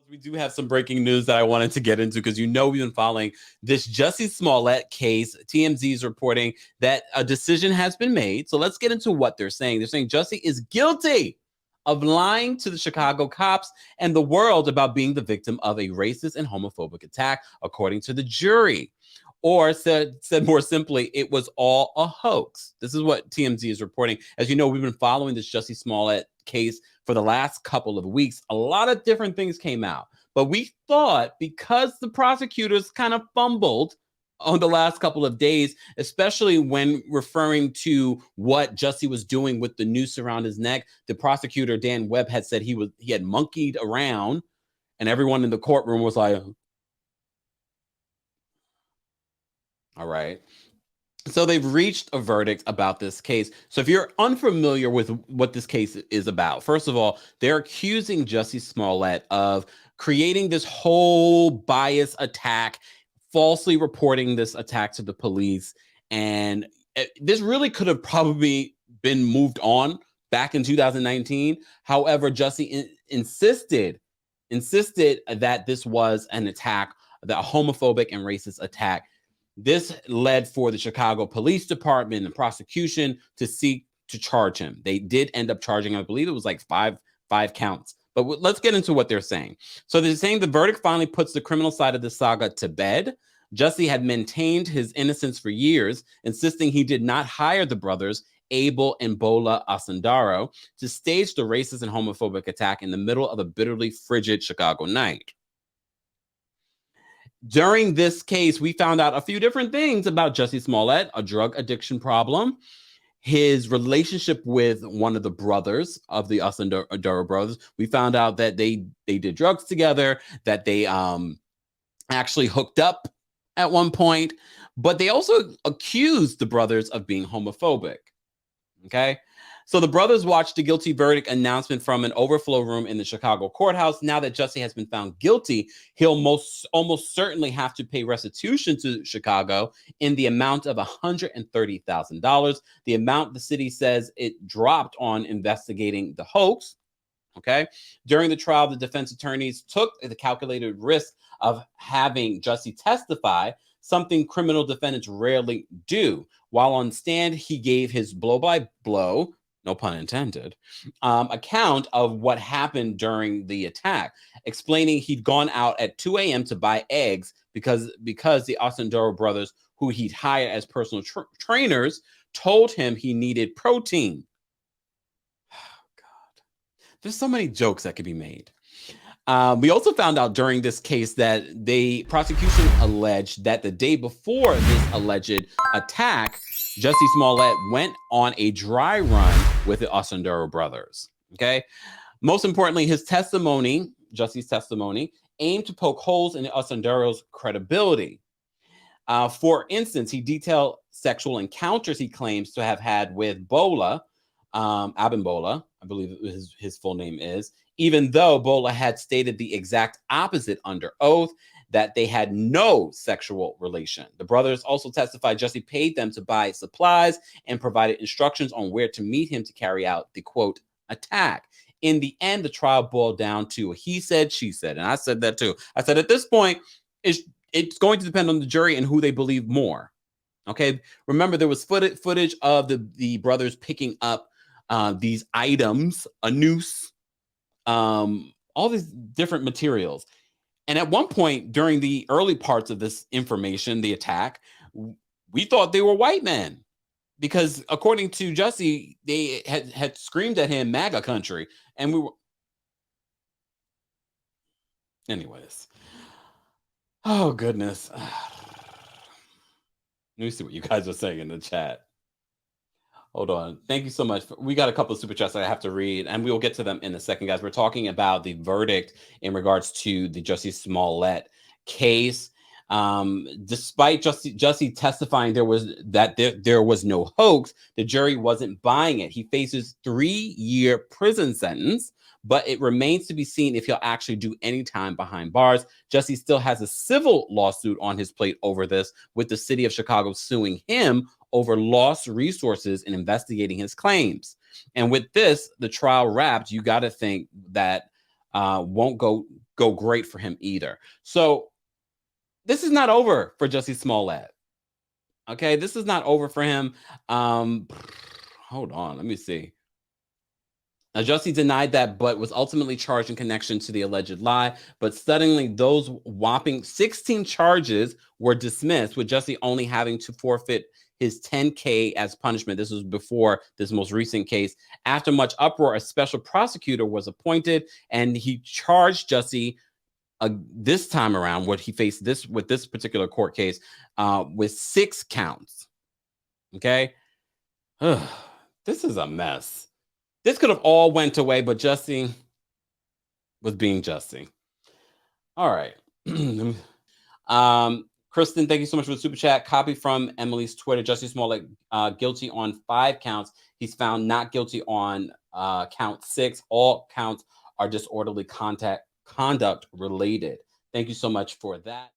We do have some breaking news that I wanted to get into because we've been following this Jussie Smollett case. TMZ is reporting that a decision has been made. So let's get into what they're saying. They're saying Jussie is guilty of lying to the Chicago cops and the world about being the victim of a racist and homophobic attack, according to the jury. Or said more simply, it was all a hoax. This is what TMZ is reporting. As you know, we've been following this Jussie Smollett case for the last couple of weeks. A lot of different things came out, but we thought because the prosecutors kind of fumbled on the last couple of days, especially when referring to what Jussie was doing with the noose around his neck, the prosecutor Dan Webb had said he had monkeyed around, and everyone in the courtroom was like, all right. So they've reached a verdict about this case. So if you're unfamiliar with what this case is about, first of all, they're accusing Jussie Smollett of creating this whole bias attack, falsely reporting this attack to the police. And this really could have probably been moved on back in 2019. However, Jussie insisted that this was an attack, that a homophobic and racist attack. This led for the Chicago Police Department and prosecution to seek to charge him. They did end up charging, I believe it was like five counts. But let's get into what they're saying. So they're saying the verdict finally puts the criminal side of the saga to bed. Jussie had maintained his innocence for years, insisting he did not hire the brothers, Abel and Bola Asandaro, to stage the racist and homophobic attack in the middle of a bitterly frigid Chicago night. During this case, we found out a few different things about Jussie Smollett: a drug addiction problem, his relationship with one of the brothers of the Asandaro brothers. We found out that they did drugs together, that they actually hooked up at one point, but they also accused the brothers of being homophobic. Okay. So the brothers watched the guilty verdict announcement from an overflow room in the Chicago courthouse. Now that Jussie has been found guilty, he'll almost certainly have to pay restitution to Chicago in the amount of $130,000, the amount the city says it dropped on investigating the hoax. Okay. During the trial, the defense attorneys took the calculated risk of having Jussie testify, something criminal defendants rarely do. While on stand, he gave his blow-by-blow, no pun intended, account of what happened during the attack, explaining he'd gone out at 2 a.m. to buy eggs because the Asandaro brothers, who he'd hired as personal trainers, told him he needed protein. Oh, God. There's so many jokes that could be made. We also found out during this case that the prosecution alleged that the day before this alleged attack, Jussie Smollett went on a dry run with the Asandaro brothers. Okay. Most importantly, Jussie's testimony, aimed to poke holes in the Asandaro's credibility. For instance, he detailed sexual encounters he claims to have had with Bola, Abimbola, I believe his full name is, even though Bola had stated the exact opposite under oath, that they had no sexual relation. The brothers also testified Jussie paid them to buy supplies and provided instructions on where to meet him to carry out the, quote, attack. In the end, the trial boiled down to he said, she said, and I said that too. I said at this point, it's going to depend on the jury and who they believe more. Okay, remember there was footage of the brothers picking up these items, a noose, all these different materials. And at one point during the early parts of this information, the attack, we thought they were white men because according to Jussie, they had screamed at him MAGA country. And we were, anyways. Oh, goodness. Let me see what you guys are saying in the chat. Hold on. Thank you so much. We got a couple of super chats that I have to read, and we will get to them in a second, guys. We're talking about the verdict in regards to the Jussie Smollett case. Despite Jussie testifying there was no hoax, the jury wasn't buying it. He faces 3-year prison sentence, but it remains to be seen if he'll actually do any time behind bars. Jussie still has a civil lawsuit on his plate over this, with the city of Chicago suing him over lost resources in investigating his claims. And with this, the trial wrapped, you got to think that won't go go great for him either. So this is not over for Jussie Smollett. Okay, this is not over for him. Hold on, let me see. Now, Jussie denied that, but was ultimately charged in connection to the alleged lie. But suddenly, those whopping 16 charges were dismissed, with Jussie only having to forfeit his $10K as punishment. This was before this most recent case. After much uproar, a special prosecutor was appointed, and he charged Jussie this time around, what he faced with this particular court case, with 6 counts. Okay, this is a mess. This could have all went away, but Jussie was being Jussie. All right. Kristen, thank you so much for the super chat. Copy from Emily's Twitter. Jussie Smollett guilty on 5 counts. He's found not guilty on count 6. All counts are disorderly conduct related. Thank you so much for that.